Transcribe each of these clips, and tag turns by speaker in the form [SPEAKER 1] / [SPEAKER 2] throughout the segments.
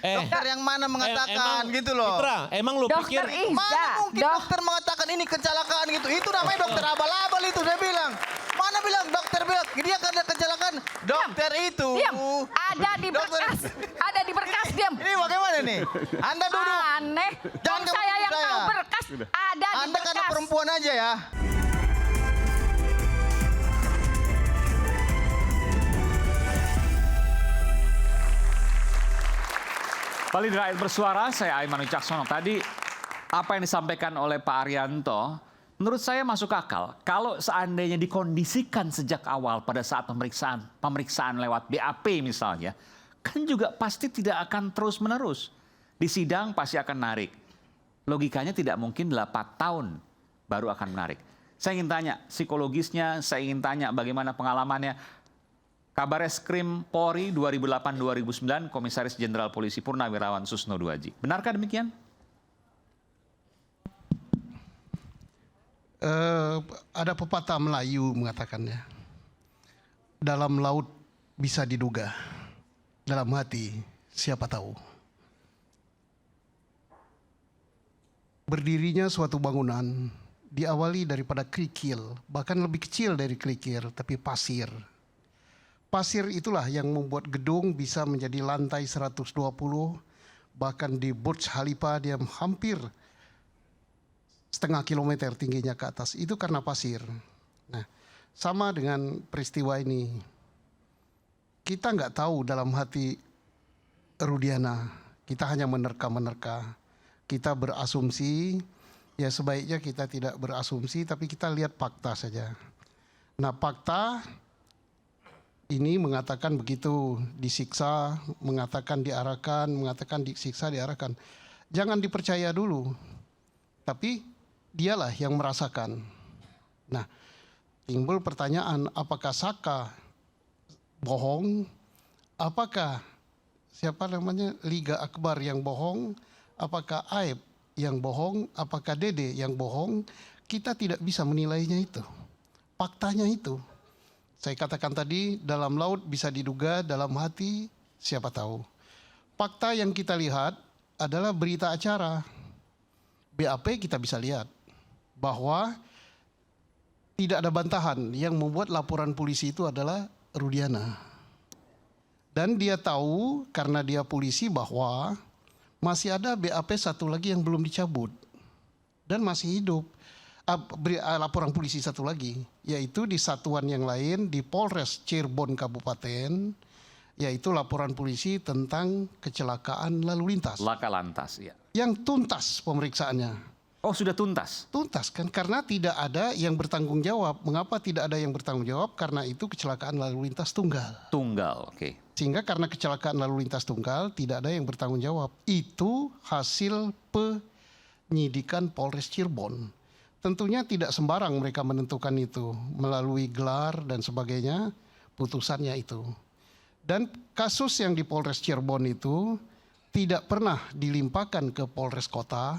[SPEAKER 1] Dokter yang mana mengatakan gitu loh.
[SPEAKER 2] Mitra, emang lu pikir
[SPEAKER 3] Dokter Iza.
[SPEAKER 1] Mana mungkin dokter mengatakan ini kecelakaan gitu. Itu namanya dokter abal-abal itu saya bilang. Mana bilang dokter bilang dia karena kecelakaan. Dokter itu.
[SPEAKER 3] Diam. Ada di berkas. Ada di berkas, diam.
[SPEAKER 1] Ini bagaimana nih? Anda duduk.
[SPEAKER 3] Aneh.
[SPEAKER 1] Jangan
[SPEAKER 3] Kalau saya yang
[SPEAKER 1] saya.
[SPEAKER 3] tahu berkas. Ada di
[SPEAKER 1] Anda
[SPEAKER 3] berkas.
[SPEAKER 1] karena perempuan aja ya.
[SPEAKER 4] Kembali di Rakyat Bersuara, saya Aiman Wicaksono. Tadi apa yang disampaikan oleh Pak Arianto, menurut saya masuk akal. Kalau seandainya dikondisikan sejak awal pada saat pemeriksaan lewat BAP misalnya, kan juga pasti tidak akan terus-menerus. Di sidang pasti akan narik. Logikanya tidak mungkin 8 tahun baru akan menarik. Saya ingin tanya psikologisnya, saya ingin tanya bagaimana pengalamannya. Kabar Eskrim Polri 2008-2009, Komisaris Jenderal Polisi Purnawirawan Susno Duaji. Benarkah demikian?
[SPEAKER 5] Ada pepatah Melayu mengatakannya, dalam laut bisa diduga, dalam hati siapa tahu. Berdirinya suatu bangunan diawali daripada kerikil, bahkan lebih kecil dari kerikil, tapi pasir. Pasir itulah yang membuat gedung bisa menjadi lantai 120, bahkan di Burj Khalifa dia hampir setengah kilometer tingginya ke atas. Itu karena pasir. Nah, sama dengan peristiwa ini. Kita nggak tahu dalam hati Rudiana. Kita hanya menerka-menerka. Kita berasumsi, ya sebaiknya kita tidak berasumsi, tapi kita lihat fakta saja. Nah, fakta ini mengatakan begitu, disiksa, mengatakan diarahkan, mengatakan disiksa, diarahkan. Jangan dipercaya dulu, tapi dialah yang merasakan. Nah, timbul pertanyaan, apakah Saka bohong? Apakah Liga Akbar yang bohong? Apakah Aib yang bohong? Apakah Dede yang bohong? Kita tidak bisa menilainya itu. Faktanya itu. Saya katakan tadi, dalam laut bisa diduga, dalam hati siapa tahu. Fakta yang kita lihat adalah berita acara. BAP kita bisa lihat bahwa tidak ada bantahan. Yang membuat laporan polisi itu adalah Rudiana. Dan dia tahu karena dia polisi bahwa masih ada BAP satu lagi yang belum dicabut. Dan masih hidup. Laporan polisi satu lagi, yaitu di satuan yang lain di Polres Cirebon Kabupaten, yaitu laporan polisi tentang kecelakaan lalu lintas.
[SPEAKER 4] Laka lantas, ya.
[SPEAKER 5] Yang tuntas pemeriksaannya.
[SPEAKER 4] Oh, sudah tuntas?
[SPEAKER 5] Tuntas kan, karena tidak ada yang bertanggung jawab. Mengapa tidak ada yang bertanggung jawab? Karena itu kecelakaan lalu lintas tunggal.
[SPEAKER 4] Tunggal, oke.
[SPEAKER 5] Sehingga karena kecelakaan lalu lintas tunggal, tidak ada yang bertanggung jawab. Itu hasil penyidikan Polres Cirebon. Tentunya tidak sembarang mereka menentukan itu melalui gelar dan sebagainya, putusannya itu. Dan kasus yang di Polres Cirebon itu tidak pernah dilimpahkan ke Polres Kota,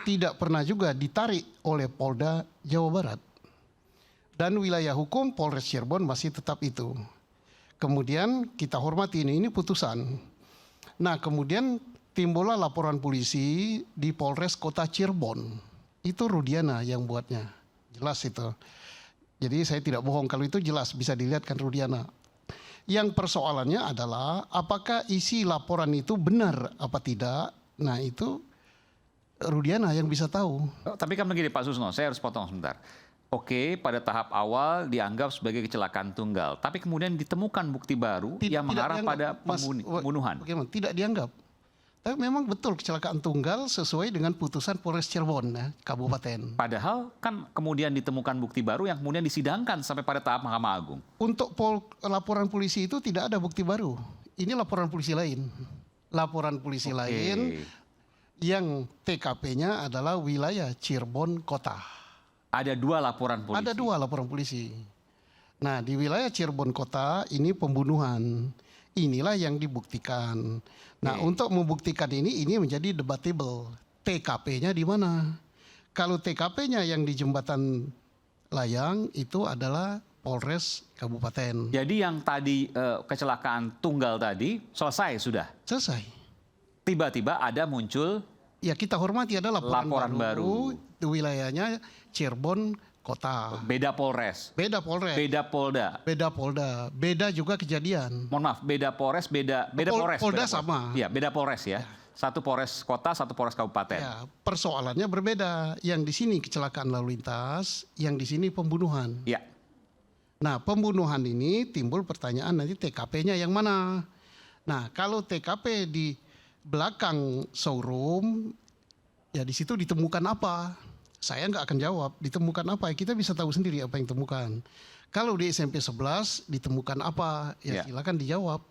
[SPEAKER 5] tidak pernah juga ditarik oleh Polda Jawa Barat. Dan wilayah hukum Polres Cirebon masih tetap itu. Kemudian kita hormati ini putusan. Nah, kemudian timbullah laporan polisi di Polres Kota Cirebon. Itu Rudiana yang buatnya, jelas itu. Jadi saya tidak bohong kalau itu jelas bisa dilihat kan Rudiana. Yang persoalannya adalah apakah isi laporan itu benar apa tidak. Nah itu Rudiana yang bisa tahu.
[SPEAKER 4] Tapi kan begini Pak Susno, saya harus potong sebentar. Oke, pada tahap awal dianggap sebagai kecelakaan tunggal, tapi kemudian ditemukan bukti baru yang mengarah pada pembunuhan.
[SPEAKER 5] Bagaimana? Tidak dianggap. Tapi memang betul kecelakaan tunggal sesuai dengan putusan Polres Cirebon ya, Kabupaten.
[SPEAKER 4] Padahal kan kemudian ditemukan bukti baru yang kemudian disidangkan sampai pada tahap Mahkamah Agung.
[SPEAKER 5] Untuk laporan polisi itu tidak ada bukti baru. Ini laporan polisi lain. Laporan polisi lain yang TKP-nya adalah wilayah Cirebon Kota.
[SPEAKER 4] Ada 2 laporan polisi?
[SPEAKER 5] Ada 2 laporan polisi. Nah di wilayah Cirebon Kota ini pembunuhan. Inilah yang dibuktikan. Nah, untuk membuktikan ini menjadi debatable. TKP-nya di mana? Kalau TKP-nya yang di Jembatan Layang itu adalah Polres Kabupaten.
[SPEAKER 4] Jadi yang tadi kecelakaan tunggal tadi selesai sudah?
[SPEAKER 5] Selesai.
[SPEAKER 4] tiba-tiba ada muncul
[SPEAKER 5] Ya kita hormati ada
[SPEAKER 4] Laporan baru.
[SPEAKER 5] Wilayahnya Cirebon Kota.
[SPEAKER 4] beda Polres,
[SPEAKER 5] Beda Polres.
[SPEAKER 4] beda Polda.
[SPEAKER 5] Beda Polda. Beda juga kejadian.
[SPEAKER 4] Mohon maaf, beda Polres, beda Polres.
[SPEAKER 5] Polda
[SPEAKER 4] beda
[SPEAKER 5] sama.
[SPEAKER 4] Iya, beda Polres ya. Satu Polres kota, satu Polres kabupaten.
[SPEAKER 5] Ya, persoalannya berbeda. Yang di sini kecelakaan lalu lintas, yang di sini pembunuhan.
[SPEAKER 4] Iya.
[SPEAKER 5] Nah, pembunuhan ini timbul pertanyaan nanti TKP-nya yang mana? Nah, kalau TKP di belakang showroom, ya di situ ditemukan apa? Saya nggak akan jawab, ditemukan apa? Kita bisa tahu sendiri apa yang ditemukan. Kalau di SMP 11 ditemukan apa? Ya,
[SPEAKER 4] Ya.
[SPEAKER 5] silakan dijawab.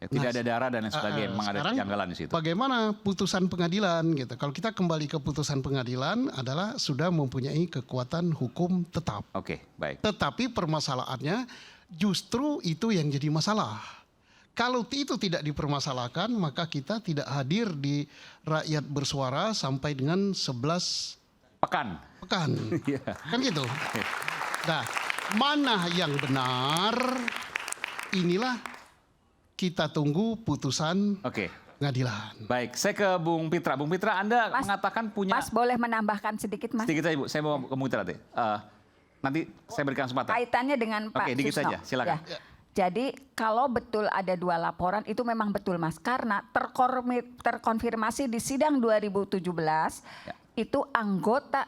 [SPEAKER 4] Ya, tidak ada darah dan lain sebagainya. Memang ada
[SPEAKER 5] Sekarang
[SPEAKER 4] kejanggalan di situ.
[SPEAKER 5] Bagaimana putusan pengadilan gitu? Kalau kita kembali ke putusan pengadilan adalah sudah mempunyai kekuatan hukum tetap.
[SPEAKER 4] Oke, baik.
[SPEAKER 5] Tetapi permasalahannya justru itu yang jadi masalah. Kalau itu tidak dipermasalahkan, maka kita tidak hadir di rakyat bersuara sampai dengan 11
[SPEAKER 4] Pekan.
[SPEAKER 5] pekan.
[SPEAKER 4] Iya.
[SPEAKER 5] Kan gitu. Nah, mana yang benar? Inilah kita tunggu putusan
[SPEAKER 4] Oke.
[SPEAKER 5] pengadilan.
[SPEAKER 4] Baik, saya ke Bung Pitra. Bung Pitra, Anda mengatakan punya...
[SPEAKER 3] Mas boleh menambahkan sedikit Mas?
[SPEAKER 4] Sedikit saja, Bu. Saya mau ke Bung Pitra nanti. Nanti saya berikan kesempatan.
[SPEAKER 3] Kaitannya dengan Pak
[SPEAKER 4] Oke, dikit
[SPEAKER 3] Susno.
[SPEAKER 4] saja, silakan.
[SPEAKER 3] Ya. Jadi kalau betul ada 2 laporan itu memang betul Mas. Karena terkonfirmasi di sidang 2017 itu anggota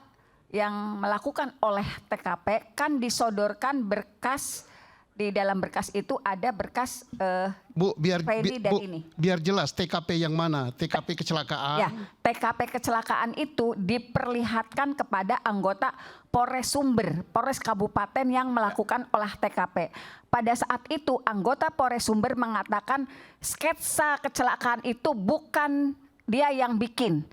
[SPEAKER 3] yang melakukan oleh TKP kan disodorkan berkas, di dalam berkas itu ada berkas
[SPEAKER 5] Bu,
[SPEAKER 3] Freddy dan ini.
[SPEAKER 5] biar jelas TKP yang mana? TKP kecelakaan.
[SPEAKER 3] Ya, TKP kecelakaan itu diperlihatkan kepada anggota Polres Sumber, Polres Kabupaten yang melakukan olah TKP. Pada saat itu anggota Polres Sumber mengatakan sketsa kecelakaan itu bukan dia yang bikin.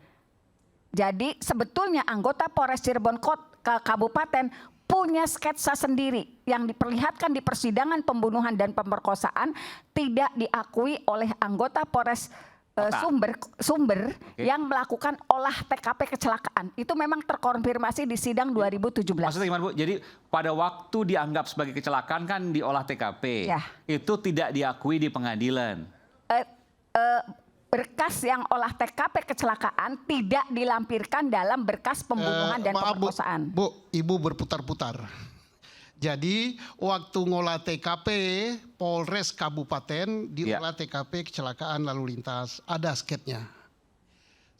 [SPEAKER 3] Jadi sebetulnya anggota Polres Cirebon Kabupaten punya sketsa sendiri yang diperlihatkan di persidangan pembunuhan dan pemerkosaan tidak diakui oleh anggota Polres Sumber yang melakukan olah TKP kecelakaan. Itu memang terkonfirmasi di sidang 2017.
[SPEAKER 4] Maksudnya gimana, Bu? Jadi pada waktu dianggap sebagai kecelakaan kan diolah TKP.
[SPEAKER 3] Ya.
[SPEAKER 4] Itu tidak diakui di pengadilan.
[SPEAKER 3] Berkas yang olah TKP kecelakaan tidak dilampirkan dalam berkas pembunuhan dan
[SPEAKER 5] Maaf,
[SPEAKER 3] pemerkosaan.
[SPEAKER 5] Bu, Ibu berputar-putar. Jadi waktu ngolah TKP Polres Kabupaten diolah TKP kecelakaan lalu lintas, ada sketnya.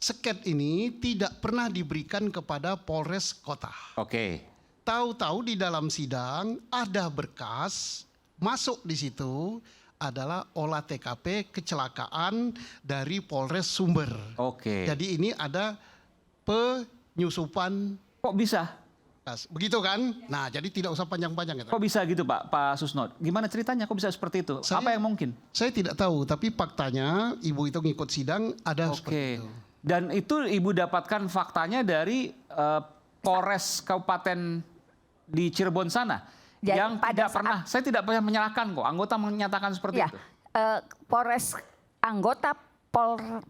[SPEAKER 5] Sket ini tidak pernah diberikan kepada Polres Kota.
[SPEAKER 4] Oke.
[SPEAKER 5] Tahu-tahu di dalam sidang ada berkas masuk di situ adalah olah TKP kecelakaan dari Polres Sumber.
[SPEAKER 4] Oke.
[SPEAKER 5] Jadi ini ada penyusupan
[SPEAKER 4] Kok bisa?
[SPEAKER 5] kas. Begitu kan? Nah, jadi tidak usah panjang-panjang.
[SPEAKER 4] Kok bisa gitu, Pak Susno? Gimana ceritanya? Kok bisa seperti itu? Apa yang mungkin?
[SPEAKER 5] Saya tidak tahu, tapi faktanya Ibu itu ngikut sidang ada seperti
[SPEAKER 4] Oke.
[SPEAKER 5] itu.
[SPEAKER 4] Dan itu Ibu dapatkan faktanya dari Polres Kabupaten di Cirebon sana.
[SPEAKER 3] Jadi
[SPEAKER 4] yang
[SPEAKER 3] pada
[SPEAKER 4] tidak pernah, saya tidak pernah menyalahkan kok. Anggota menyatakan seperti
[SPEAKER 3] Ya,
[SPEAKER 4] itu.
[SPEAKER 3] Polres anggota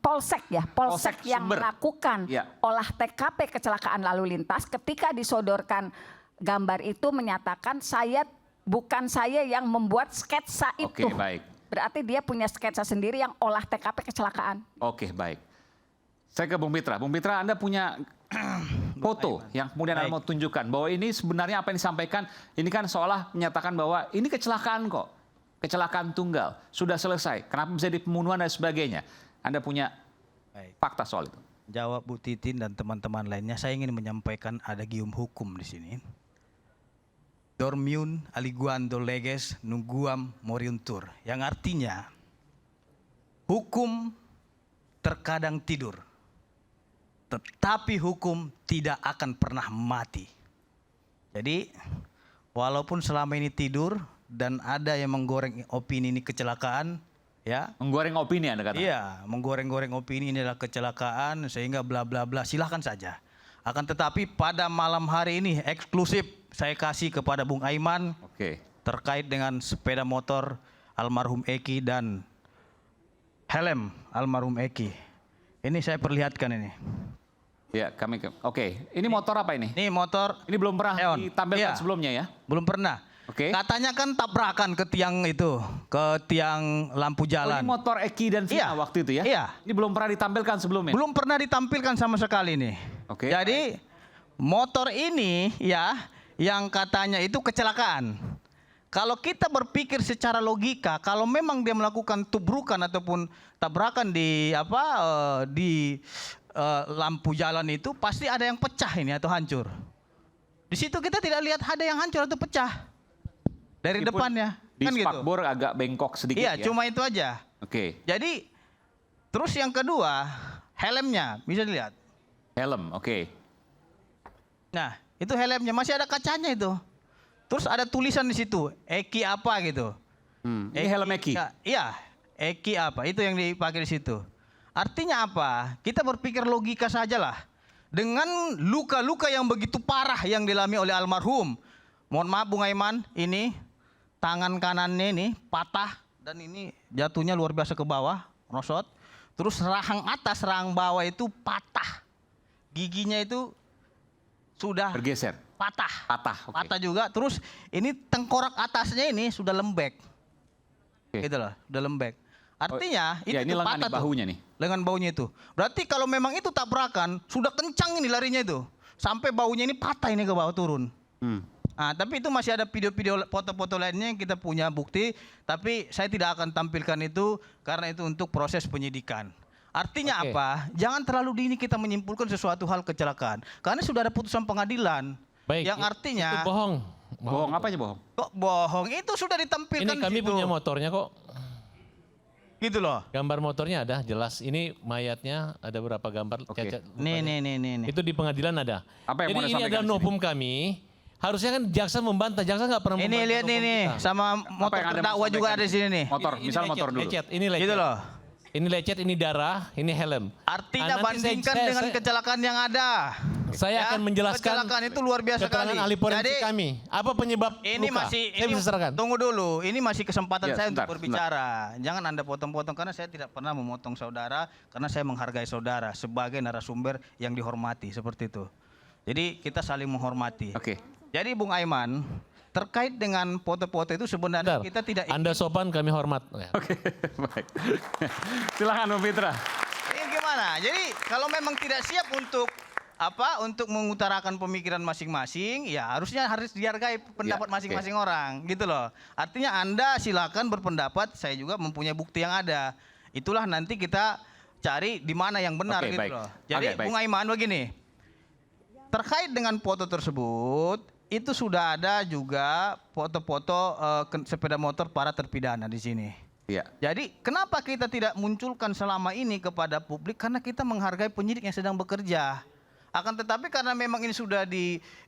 [SPEAKER 3] Polsek ya, Polsek yang
[SPEAKER 4] Sumber.
[SPEAKER 3] melakukan
[SPEAKER 4] Ya.
[SPEAKER 3] olah TKP kecelakaan lalu lintas ketika disodorkan gambar itu menyatakan bukan saya yang membuat sketsa itu.
[SPEAKER 4] Oke, baik.
[SPEAKER 3] Berarti dia punya sketsa sendiri yang olah TKP kecelakaan.
[SPEAKER 4] Oke, baik. Saya ke Bung Pitra. Bung Pitra, Anda punya foto yang kemudian Anda mau tunjukkan bahwa ini sebenarnya apa yang disampaikan ini kan seolah menyatakan bahwa ini kecelakaan kok. Kecelakaan tunggal. Sudah selesai. Kenapa bisa di pembunuhan dan sebagainya? Anda punya fakta soal itu?
[SPEAKER 2] Jawab Bu Titin dan teman-teman lainnya, saya ingin menyampaikan ada gium hukum di sini. Dormiun aliguando leges nunguam moriuntur. Yang artinya hukum terkadang tidur. Tetapi hukum tidak akan pernah mati. Jadi walaupun selama ini tidur dan ada yang menggoreng opini ini kecelakaan, ya.
[SPEAKER 4] Menggoreng opini Anda kata?
[SPEAKER 2] Iya, menggoreng-goreng opini ini adalah kecelakaan sehingga bla bla bla, silahkan saja. Akan tetapi pada malam hari ini eksklusif saya kasih kepada Bung Aiman
[SPEAKER 4] Oke.
[SPEAKER 2] terkait dengan sepeda motor almarhum Eki dan helm almarhum Eki. Ini saya perlihatkan ini.
[SPEAKER 4] Ya, oke. Ini motor apa ini?
[SPEAKER 2] Ini motor
[SPEAKER 4] Ini belum pernah
[SPEAKER 2] Eon.
[SPEAKER 4] ditampilkan
[SPEAKER 2] Iya.
[SPEAKER 4] sebelumnya ya?
[SPEAKER 2] belum pernah.
[SPEAKER 4] Oke.
[SPEAKER 2] Katanya kan tabrakan ke tiang itu, ke tiang lampu
[SPEAKER 4] Oh, ini
[SPEAKER 2] jalan.
[SPEAKER 4] motor Eki dan Vina
[SPEAKER 2] Iya.
[SPEAKER 4] waktu itu ya?
[SPEAKER 2] Iya.
[SPEAKER 4] Ini belum pernah ditampilkan sebelumnya?
[SPEAKER 2] Belum pernah ditampilkan sama sekali nih.
[SPEAKER 4] Oke.
[SPEAKER 2] Jadi motor ini ya yang katanya itu kecelakaan. Kalau kita berpikir secara logika, kalau memang dia melakukan tubrukan ataupun tabrakan di lampu jalan itu pasti ada yang pecah ini atau hancur. Di situ kita tidak lihat ada yang hancur atau pecah dari
[SPEAKER 4] Meskipun
[SPEAKER 2] depannya,
[SPEAKER 4] Di
[SPEAKER 2] kan gitu.
[SPEAKER 4] spakbor agak bengkok sedikit
[SPEAKER 2] Iya,
[SPEAKER 4] ya?
[SPEAKER 2] cuma itu aja.
[SPEAKER 4] Oke.
[SPEAKER 2] Jadi terus yang kedua, helmnya bisa dilihat.
[SPEAKER 4] Helm, oke.
[SPEAKER 2] Nah, itu helmnya masih ada kacanya itu. Terus ada tulisan di situ, Eki apa gitu.
[SPEAKER 4] Ini helm Eki?
[SPEAKER 2] Iya, Eki apa, itu yang dipakai di situ. Artinya apa? Kita berpikir logika sajalah. Dengan luka-luka yang begitu parah yang dialami oleh almarhum. Mohon maaf Bung Aiman, ini tangan kanannya ini patah dan ini jatuhnya luar biasa ke bawah, rosot. Terus rahang atas, rahang bawah itu patah. Giginya itu sudah
[SPEAKER 4] Bergeser?
[SPEAKER 2] patah.
[SPEAKER 4] Patah, oke.
[SPEAKER 2] Patah juga. Terus ini tengkorak atasnya ini sudah lembek.
[SPEAKER 4] Oke.
[SPEAKER 2] Gitu loh, sudah lembek. Artinya
[SPEAKER 4] Ya, ini
[SPEAKER 2] tuh
[SPEAKER 4] lengan
[SPEAKER 2] patah
[SPEAKER 4] nih, bahunya nih.
[SPEAKER 2] Lengan baunya itu. Berarti kalau memang itu tabrakan, sudah kencang ini larinya itu. Sampai baunya ini patah ini ke bawah turun. Nah, tapi itu masih ada video-video, foto-foto lainnya yang kita punya bukti. Tapi saya tidak akan tampilkan itu karena itu untuk proses penyidikan. Artinya
[SPEAKER 6] Oke.
[SPEAKER 2] apa? Jangan terlalu dini kita menyimpulkan sesuatu hal kecelakaan. Karena sudah ada putusan pengadilan.
[SPEAKER 6] Baik,
[SPEAKER 2] yang artinya
[SPEAKER 6] itu bohong.
[SPEAKER 4] Bohong apanya bohong?
[SPEAKER 2] kok bohong? Itu sudah ditampilkan
[SPEAKER 6] Ini kami
[SPEAKER 2] di situ.
[SPEAKER 6] punya motornya kok.
[SPEAKER 2] Gitu loh.
[SPEAKER 6] Gambar motornya ada, jelas. Ini mayatnya ada berapa gambar
[SPEAKER 4] Oke.
[SPEAKER 6] cacat.
[SPEAKER 2] Nih.
[SPEAKER 6] Itu di pengadilan ada.
[SPEAKER 4] Apa yang mau
[SPEAKER 6] Jadi
[SPEAKER 4] Anda
[SPEAKER 6] ini
[SPEAKER 4] sampaikan
[SPEAKER 6] adalah
[SPEAKER 4] di sini?
[SPEAKER 6] novum kami. Harusnya kan jaksa membantah. Jaksa nggak pernah
[SPEAKER 2] Ini
[SPEAKER 6] membantah
[SPEAKER 2] lihat nih
[SPEAKER 6] novum
[SPEAKER 2] nih,
[SPEAKER 6] kita.
[SPEAKER 2] sama motor
[SPEAKER 4] yang Anda
[SPEAKER 2] terdakwa
[SPEAKER 4] mau
[SPEAKER 2] juga
[SPEAKER 4] sampaikan
[SPEAKER 2] ada di sini nih.
[SPEAKER 4] Motor, misal
[SPEAKER 6] lecet,
[SPEAKER 4] motor dulu.
[SPEAKER 6] Lecet, ini lecet.
[SPEAKER 2] Gitu loh.
[SPEAKER 6] Ini lecet, ini darah, ini helm.
[SPEAKER 2] Artinya
[SPEAKER 6] nanti
[SPEAKER 2] bandingkan dengan kecelakaan yang ada.
[SPEAKER 6] Saya
[SPEAKER 2] Ya,
[SPEAKER 6] akan menjelaskan
[SPEAKER 2] kecelakaan itu luar biasa
[SPEAKER 6] keterangan
[SPEAKER 2] kali.
[SPEAKER 6] ahli forensik
[SPEAKER 2] Jadi,
[SPEAKER 6] kami. Apa penyebab
[SPEAKER 2] Ini
[SPEAKER 6] luka?
[SPEAKER 2] masih
[SPEAKER 6] Saya bisa serahkan.
[SPEAKER 2] Tunggu dulu, ini masih kesempatan
[SPEAKER 4] Ya,
[SPEAKER 2] saya
[SPEAKER 4] sebentar,
[SPEAKER 2] untuk berbicara. Jangan Anda potong-potong karena saya tidak pernah memotong saudara karena saya menghargai saudara sebagai narasumber yang dihormati seperti itu. Jadi kita saling menghormati.
[SPEAKER 4] Oke.
[SPEAKER 2] Jadi Bung Aiman, terkait dengan foto-foto itu sebenarnya
[SPEAKER 6] Bentar.
[SPEAKER 2] kita tidak
[SPEAKER 6] Anda sopan, kami hormat. Ya.
[SPEAKER 4] Oke, baik. Silakan Bung Fitra.
[SPEAKER 2] ini gimana? Jadi kalau memang tidak siap untuk untuk mengutarakan pemikiran masing-masing, ya harus dihargai pendapat
[SPEAKER 4] Ya,
[SPEAKER 2] masing-masing orang, gitu loh. Artinya Anda silakan berpendapat, saya juga mempunyai bukti yang ada. Itulah nanti kita cari di mana yang benar
[SPEAKER 4] Oke,
[SPEAKER 2] gitu
[SPEAKER 4] baik.
[SPEAKER 2] loh. Jadi
[SPEAKER 4] Oke, baik.
[SPEAKER 2] Bung Aiman begini, terkait dengan foto tersebut, itu sudah ada juga foto-foto sepeda motor para terpidana di sini.
[SPEAKER 4] Iya.
[SPEAKER 2] Jadi kenapa kita tidak munculkan selama ini kepada publik? Karena kita menghargai penyidik yang sedang bekerja. Akan tetapi karena memang ini sudah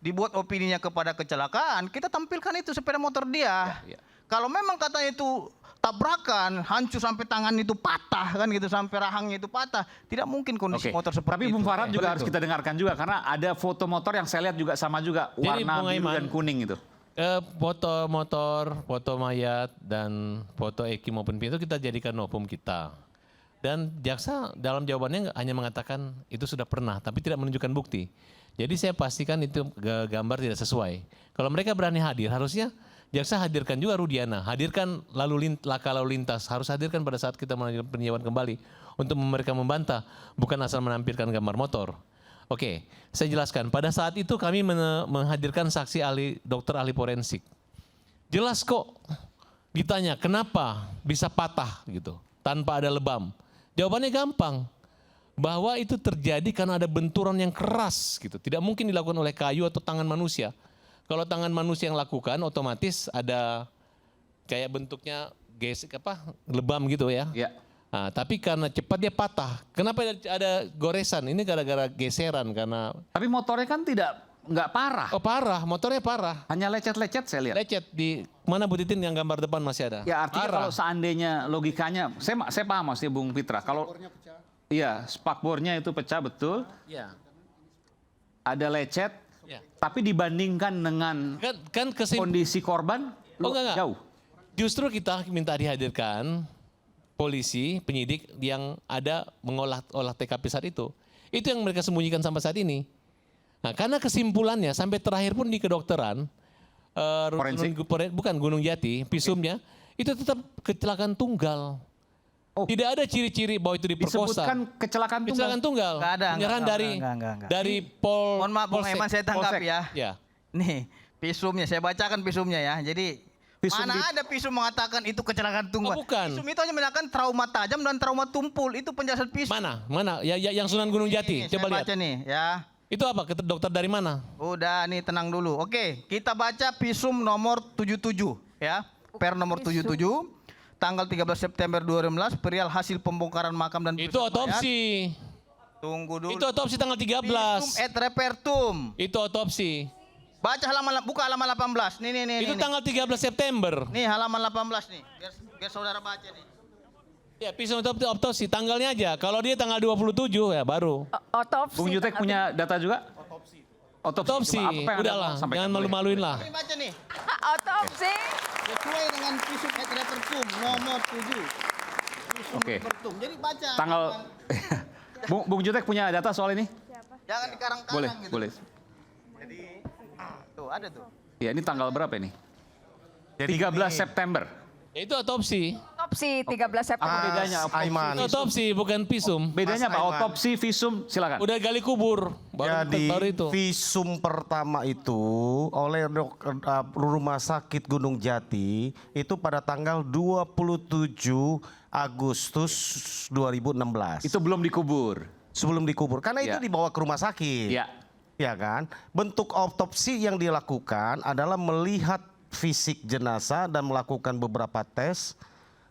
[SPEAKER 2] dibuat opininya kepada kecelakaan, kita tampilkan itu sepeda motor dia.
[SPEAKER 4] Ya, ya.
[SPEAKER 2] Kalau memang katanya itu tabrakan, hancur sampai tangan itu patah kan gitu, sampai rahangnya itu patah, tidak mungkin kondisi
[SPEAKER 4] Oke.
[SPEAKER 2] motor seperti
[SPEAKER 4] Tapi
[SPEAKER 2] itu.
[SPEAKER 4] Bung Farhan juga
[SPEAKER 2] Betul.
[SPEAKER 4] harus kita dengarkan juga karena ada foto motor yang saya lihat juga sama juga
[SPEAKER 6] Jadi,
[SPEAKER 4] warna
[SPEAKER 6] Bung
[SPEAKER 4] biru
[SPEAKER 6] Aiman,
[SPEAKER 4] dan kuning itu.
[SPEAKER 6] Foto motor, foto mayat, dan foto Eki maupun Pintu kita jadikan novum kita. Dan jaksa dalam jawabannya hanya mengatakan itu sudah pernah, tapi tidak menunjukkan bukti. Jadi saya pastikan itu gambar tidak sesuai. Kalau mereka berani hadir, harusnya jaksa hadirkan juga Rudiana, hadirkan laka lalu lintas, harus hadirkan pada saat kita melanjutkan peninjauan kembali untuk mereka membantah, bukan asal menampilkan gambar motor. Oke, saya jelaskan. Pada saat itu kami menghadirkan saksi dokter ahli forensik. Jelas kok ditanya kenapa bisa patah gitu tanpa ada lebam. Jawabannya gampang, bahwa itu terjadi karena ada benturan yang keras gitu. Tidak mungkin dilakukan oleh kayu atau tangan manusia. Kalau tangan manusia yang lakukan, otomatis ada kayak bentuknya lebam gitu ya.
[SPEAKER 4] Ya.
[SPEAKER 6] Nah, tapi karena cepat dia patah. Kenapa ada goresan? Ini gara-gara geseran karena
[SPEAKER 4] Tapi motornya kan nggak parah.
[SPEAKER 6] parah, motornya parah.
[SPEAKER 4] Hanya lecet-lecet saya lihat.
[SPEAKER 6] Lecet di mana Bu Titin yang gambar depan masih ada?
[SPEAKER 4] Ya artinya
[SPEAKER 6] Parah.
[SPEAKER 4] kalau seandainya logikanya, saya paham maksudnya Bung Fitra. Kalau iya spakbornya itu pecah betul,
[SPEAKER 6] Ya.
[SPEAKER 4] ada lecet,
[SPEAKER 6] Ya.
[SPEAKER 4] tapi dibandingkan dengan
[SPEAKER 6] Kan
[SPEAKER 4] kondisi korban
[SPEAKER 6] enggak.
[SPEAKER 4] jauh.
[SPEAKER 6] Justru kita minta dihadirkan polisi, penyidik yang ada olah TKP saat itu. Itu yang mereka sembunyikan sampai saat ini. Nah, karena kesimpulannya sampai terakhir pun di kedokteran,
[SPEAKER 4] Forensik?
[SPEAKER 6] bukan Gunung Jati, visumnya itu tetap kecelakaan tunggal.
[SPEAKER 4] Oh.
[SPEAKER 6] Tidak ada ciri-ciri bahwa itu diperkosa.
[SPEAKER 4] Disebutkan kecelakaan tunggal.
[SPEAKER 6] Kecelakaan tunggal.
[SPEAKER 2] Nggak ada,
[SPEAKER 6] Penyerahan
[SPEAKER 2] nggak,
[SPEAKER 6] dari
[SPEAKER 2] nggak.
[SPEAKER 6] dari Pol.
[SPEAKER 2] Mohon maaf Bung
[SPEAKER 6] Polsek.
[SPEAKER 2] Eman, saya tangkap
[SPEAKER 4] Polsek.
[SPEAKER 2] ya.
[SPEAKER 6] Ya.
[SPEAKER 2] Nih, visumnya saya bacakan visumnya ya. Jadi
[SPEAKER 4] Visum
[SPEAKER 2] mana ada visum mengatakan itu kecelakaan tunggal?
[SPEAKER 6] Oh, bukan.
[SPEAKER 2] Visum itu hanya menyatakan trauma tajam dan trauma tumpul. Itu penjelasan visum.
[SPEAKER 6] Mana? Ya, yang Sunan Gunung Jati.
[SPEAKER 2] Nih,
[SPEAKER 6] Coba
[SPEAKER 2] saya
[SPEAKER 6] lihat.
[SPEAKER 2] baca nih ya.
[SPEAKER 6] Itu apa? Dokter dari mana?
[SPEAKER 2] Udah nih tenang dulu. Oke, kita baca visum nomor 77 ya. Per nomor 77 tanggal 13 September 2016 perihal hasil pembongkaran makam dan
[SPEAKER 6] Itu
[SPEAKER 2] visum mayat.
[SPEAKER 6] otopsi.
[SPEAKER 2] Tunggu dulu.
[SPEAKER 6] Itu otopsi tanggal 13.
[SPEAKER 2] Visum et repertum.
[SPEAKER 6] Itu otopsi.
[SPEAKER 2] Baca halaman buka halaman 18. Nih.
[SPEAKER 6] Itu tanggal 13 September.
[SPEAKER 2] Nih halaman 18 nih. Biar saudara baca nih.
[SPEAKER 6] Ya, visum otopsi tanggalnya aja. Kalau dia tanggal 27 ya baru.
[SPEAKER 3] Otopsi.
[SPEAKER 4] Bung Jutek punya data juga?
[SPEAKER 6] Otopsi.
[SPEAKER 4] Coba, apa yang Anda
[SPEAKER 6] Udahlah,
[SPEAKER 4] mau sampaikan?
[SPEAKER 6] jangan malu-maluin lah.
[SPEAKER 2] Ini baca nih.
[SPEAKER 3] Otopsi.
[SPEAKER 1] Sesuai dengan visum et repertum nomor 7.
[SPEAKER 4] Oke.
[SPEAKER 1] Repertum. Jadi baca.
[SPEAKER 4] Tanggal Bung Jutek punya data soal ini?
[SPEAKER 1] Jangan dikarang-karang
[SPEAKER 4] Boleh,
[SPEAKER 1] gitu.
[SPEAKER 4] boleh.
[SPEAKER 1] Tuh ada tuh.
[SPEAKER 4] Ya, ini tanggal berapa ini? 13 September.
[SPEAKER 6] Ya, itu otopsi.
[SPEAKER 3] Otopsi 13 September.
[SPEAKER 4] Apa bedanya?
[SPEAKER 7] Aiman.
[SPEAKER 6] Itu otopsi bukan visum.
[SPEAKER 4] Bedanya apa?
[SPEAKER 7] Mas Aiman.
[SPEAKER 4] Otopsi, visum, silakan.
[SPEAKER 6] Udah gali kubur.
[SPEAKER 7] Jadi
[SPEAKER 6] Baru itu.
[SPEAKER 7] visum pertama itu oleh Rumah Sakit Gunung Jati itu pada tanggal 27 Agustus 2016.
[SPEAKER 4] Itu belum dikubur.
[SPEAKER 7] Sebelum dikubur. Karena itu
[SPEAKER 4] Ya.
[SPEAKER 7] dibawa ke rumah sakit.
[SPEAKER 4] Ya.
[SPEAKER 7] Ya kan? Bentuk autopsi yang dilakukan adalah melihat fisik jenazah dan melakukan beberapa tes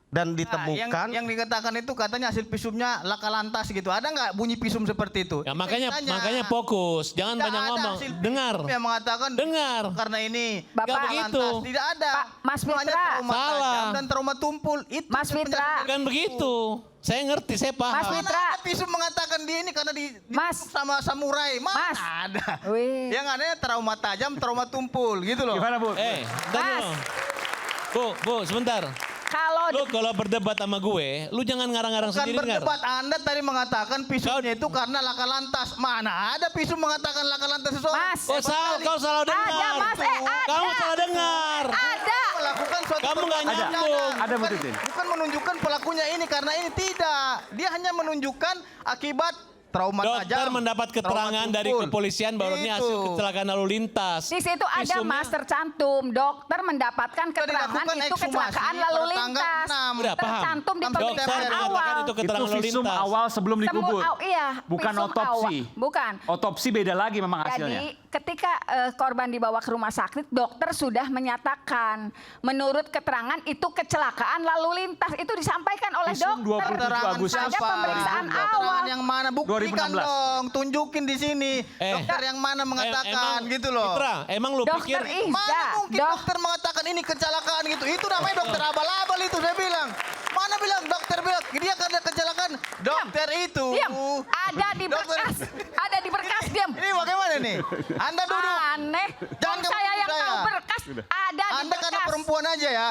[SPEAKER 7] dan ditemukan
[SPEAKER 2] Yang dikatakan itu katanya hasil visumnya laka lantas gitu. Ada nggak bunyi visum seperti itu?
[SPEAKER 6] Ya,
[SPEAKER 2] Itu
[SPEAKER 6] makanya
[SPEAKER 2] yang ditanya.
[SPEAKER 6] makanya fokus. Jangan
[SPEAKER 2] Tidak
[SPEAKER 6] banyak
[SPEAKER 2] ada
[SPEAKER 6] ngomong.
[SPEAKER 2] hasil
[SPEAKER 6] Dengar.
[SPEAKER 2] visum yang mengatakan
[SPEAKER 6] Dengar.
[SPEAKER 2] karena ini
[SPEAKER 3] Bapak.
[SPEAKER 2] laka
[SPEAKER 6] begitu.
[SPEAKER 2] lantas. Tidak ada.
[SPEAKER 3] Pak, Mas
[SPEAKER 2] Itu hanya
[SPEAKER 3] Fitra.
[SPEAKER 2] trauma
[SPEAKER 6] Salah.
[SPEAKER 2] tajam dan trauma tumpul. Itu
[SPEAKER 3] Mas
[SPEAKER 2] yang
[SPEAKER 3] Fitra.
[SPEAKER 6] Bukan begitu. Saya ngerti, saya
[SPEAKER 3] Mas
[SPEAKER 6] paham.
[SPEAKER 3] Fitra.
[SPEAKER 2] Mana ada visum mengatakan di ini karena
[SPEAKER 3] Mas.
[SPEAKER 2] sama samurai. Mana
[SPEAKER 3] Mas.
[SPEAKER 2] ada.
[SPEAKER 3] Wih.
[SPEAKER 2] Yang ada trauma tajam, trauma tumpul gitu loh.
[SPEAKER 4] Gimana, Bu?
[SPEAKER 6] Bentar
[SPEAKER 3] Mas.
[SPEAKER 6] dulu. Bu, sebentar.
[SPEAKER 3] Kalau
[SPEAKER 6] Lu kalau berdebat sama gue, lu jangan ngarang-ngarang
[SPEAKER 2] Bukan
[SPEAKER 6] sendiri, dengar.
[SPEAKER 2] berdebat, Anda tadi mengatakan visumnya itu karena laka lantas. Mana ada visum mengatakan laka lantas seseorang?
[SPEAKER 3] Mas.
[SPEAKER 6] Oh, salah, kau salah dengar.
[SPEAKER 3] Ada, Mas. Ada.
[SPEAKER 6] Kamu salah dengar.
[SPEAKER 3] ada.
[SPEAKER 2] Melakukan suatu
[SPEAKER 6] Kamu nggak
[SPEAKER 2] perbuatan.
[SPEAKER 6] nyambung.
[SPEAKER 4] Ada, Bu
[SPEAKER 2] Bukan-
[SPEAKER 4] Titin.
[SPEAKER 2] Bukan menunjukkan pelakunya ini karena ini tidak. Dia hanya menunjukkan akibat trauma tajam.
[SPEAKER 6] Dokter mendapat
[SPEAKER 2] trauma
[SPEAKER 6] keterangan dari
[SPEAKER 2] tumpul.
[SPEAKER 6] kepolisian bahwa ini hasil
[SPEAKER 2] Itu.
[SPEAKER 6] kecelakaan lalu lintas.
[SPEAKER 3] Di situ ada
[SPEAKER 6] Visumnya-
[SPEAKER 3] Mas tercantum. Dokter mendapatkan keterangan
[SPEAKER 2] dilakukan
[SPEAKER 3] itu
[SPEAKER 2] ekshumasi
[SPEAKER 3] kecelakaan lalu
[SPEAKER 2] pada tanggal
[SPEAKER 3] lintas.
[SPEAKER 2] 6.
[SPEAKER 6] Udah paham.
[SPEAKER 3] Tercantum di
[SPEAKER 2] Dokter
[SPEAKER 3] pemeriksaan
[SPEAKER 6] mengatakan
[SPEAKER 3] awal.
[SPEAKER 6] itu
[SPEAKER 4] Itu
[SPEAKER 6] keterangan lalu
[SPEAKER 4] visum
[SPEAKER 6] lintas.
[SPEAKER 4] awal sebelum dikubur.
[SPEAKER 3] Iya,
[SPEAKER 4] Bukan
[SPEAKER 3] visum
[SPEAKER 4] otopsi.
[SPEAKER 3] awal. Bukan.
[SPEAKER 4] Otopsi beda lagi memang hasilnya.
[SPEAKER 3] Jadi ketika korban dibawa ke rumah sakit, dokter sudah menyatakan menurut keterangan itu kecelakaan lalu lintas. Itu disampaikan oleh
[SPEAKER 4] Visum
[SPEAKER 3] dokter.
[SPEAKER 4] 27
[SPEAKER 2] Keterangan
[SPEAKER 4] Agustus
[SPEAKER 3] Pada
[SPEAKER 2] siapa?
[SPEAKER 3] pemeriksaan
[SPEAKER 2] Keterangan
[SPEAKER 3] awal.
[SPEAKER 2] yang mana? Buktikan
[SPEAKER 4] 2016.
[SPEAKER 2] dong, tunjukin di sini. Dokter yang mana mengatakan
[SPEAKER 6] Emang-
[SPEAKER 2] gitu loh.
[SPEAKER 6] Fitra, emang lu pikir
[SPEAKER 3] Dokter
[SPEAKER 2] Mana
[SPEAKER 3] Ihda,
[SPEAKER 2] mungkin dokter mengatakan ini kecelakaan gitu? Itu namanya dokter abal-abal itu saya bilang. Mana bilang dokter bilang dia karena kecelakaan. Dokter itu.
[SPEAKER 3] diam. Ada di
[SPEAKER 2] Dokter-
[SPEAKER 3] berkas. Ada di berkas, diam.
[SPEAKER 2] Ini bagaimana nih? Anda duduk.
[SPEAKER 3] Aneh.
[SPEAKER 2] Jangan
[SPEAKER 3] Kok saya
[SPEAKER 2] kamu
[SPEAKER 3] yang
[SPEAKER 2] saya.
[SPEAKER 3] tahu berkas. Ada di
[SPEAKER 2] Anda karena
[SPEAKER 3] berkas.
[SPEAKER 2] perempuan aja ya.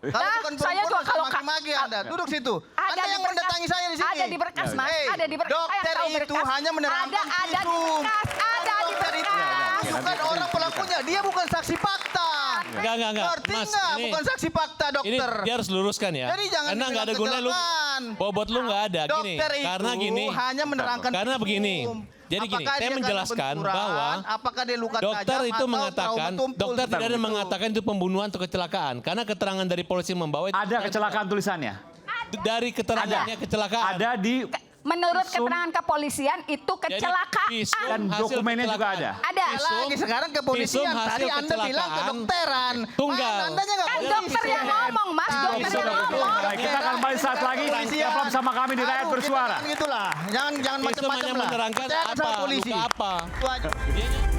[SPEAKER 2] Kalau
[SPEAKER 3] Lah,
[SPEAKER 2] bukan
[SPEAKER 3] saya
[SPEAKER 2] perempuan
[SPEAKER 3] juga
[SPEAKER 2] masa
[SPEAKER 3] kalau
[SPEAKER 2] maki-maki Anda. Duduk situ.
[SPEAKER 3] Ada
[SPEAKER 2] Anda
[SPEAKER 3] di
[SPEAKER 2] yang
[SPEAKER 3] berkas.
[SPEAKER 2] mendatangi saya di sini.
[SPEAKER 3] Ada di berkas, Mas.
[SPEAKER 2] Hey,
[SPEAKER 3] Ada di berkas. Saya yang
[SPEAKER 2] Dokter
[SPEAKER 3] tahu
[SPEAKER 2] itu
[SPEAKER 3] berkas.
[SPEAKER 2] hanya menerangkan
[SPEAKER 3] Ada di
[SPEAKER 2] visum.
[SPEAKER 3] berkas. Ada di
[SPEAKER 2] Dokter itu
[SPEAKER 3] berkas.
[SPEAKER 2] bukan orang pelakunya. Dia bukan saksi fakta.
[SPEAKER 6] Enggak.
[SPEAKER 2] Ngerti
[SPEAKER 6] Mas,
[SPEAKER 2] nggak?
[SPEAKER 6] ini-
[SPEAKER 2] Bukan saksi fakta
[SPEAKER 6] ini
[SPEAKER 2] dokter.
[SPEAKER 6] dia harus luruskan ya.
[SPEAKER 2] Jadi jangan
[SPEAKER 6] Karena nggak ada
[SPEAKER 2] dibilang
[SPEAKER 6] gunanya lu.
[SPEAKER 2] kecelakaan.
[SPEAKER 6] Bobot lu nggak ada. Gini.
[SPEAKER 2] Dokter itu
[SPEAKER 6] Karena gini.
[SPEAKER 2] hanya menerangkan
[SPEAKER 6] Karena
[SPEAKER 2] visum.
[SPEAKER 6] begini. Jadi gini,
[SPEAKER 2] Apakah
[SPEAKER 6] saya
[SPEAKER 2] dia
[SPEAKER 6] menjelaskan
[SPEAKER 2] karena benturan,
[SPEAKER 6] bahwa
[SPEAKER 2] apakah dia luka
[SPEAKER 6] dokter
[SPEAKER 2] tajam
[SPEAKER 6] itu
[SPEAKER 2] atau
[SPEAKER 6] mengatakan,
[SPEAKER 2] trauma tumpul,
[SPEAKER 6] dokter tidak ada
[SPEAKER 2] seperti itu.
[SPEAKER 6] mengatakan itu pembunuhan atau kecelakaan. Karena keterangan dari polisi membawa itu
[SPEAKER 4] Ada kecelakaan tulisannya.
[SPEAKER 6] dari keterangannya kecelakaan.
[SPEAKER 4] Ada di
[SPEAKER 3] Menurut
[SPEAKER 4] Visum.
[SPEAKER 3] keterangan kepolisian itu kecelakaan.
[SPEAKER 6] visum
[SPEAKER 4] Dan
[SPEAKER 6] hasil
[SPEAKER 4] dokumennya juga
[SPEAKER 6] kecelakaan.
[SPEAKER 3] Ada.
[SPEAKER 2] Lagi sekarang kepolisian.
[SPEAKER 6] visum hasil
[SPEAKER 2] Tadi Anda bilang
[SPEAKER 6] kecelakaan
[SPEAKER 2] kedokteran.
[SPEAKER 6] tunggal.
[SPEAKER 2] Mana Andanya nggak
[SPEAKER 3] Kan
[SPEAKER 2] polisi.
[SPEAKER 3] dokter yang ngomong, Mas. Dokter
[SPEAKER 6] visum
[SPEAKER 3] yang
[SPEAKER 6] dokter.
[SPEAKER 3] ngomong.
[SPEAKER 4] Baik, kita akan kembali saat lagi. Tetap bersama kami di Rakyat
[SPEAKER 2] Aduh,
[SPEAKER 4] Bersuara.
[SPEAKER 2] kita jangan gitulah. Jangan
[SPEAKER 6] Visum
[SPEAKER 2] macam-macam
[SPEAKER 6] hanya
[SPEAKER 2] lah.
[SPEAKER 6] menerangkan
[SPEAKER 2] Percayakan sama
[SPEAKER 6] apa,
[SPEAKER 2] polisi.
[SPEAKER 6] luka apa.
[SPEAKER 2] Itu aja.
[SPEAKER 6] Dia-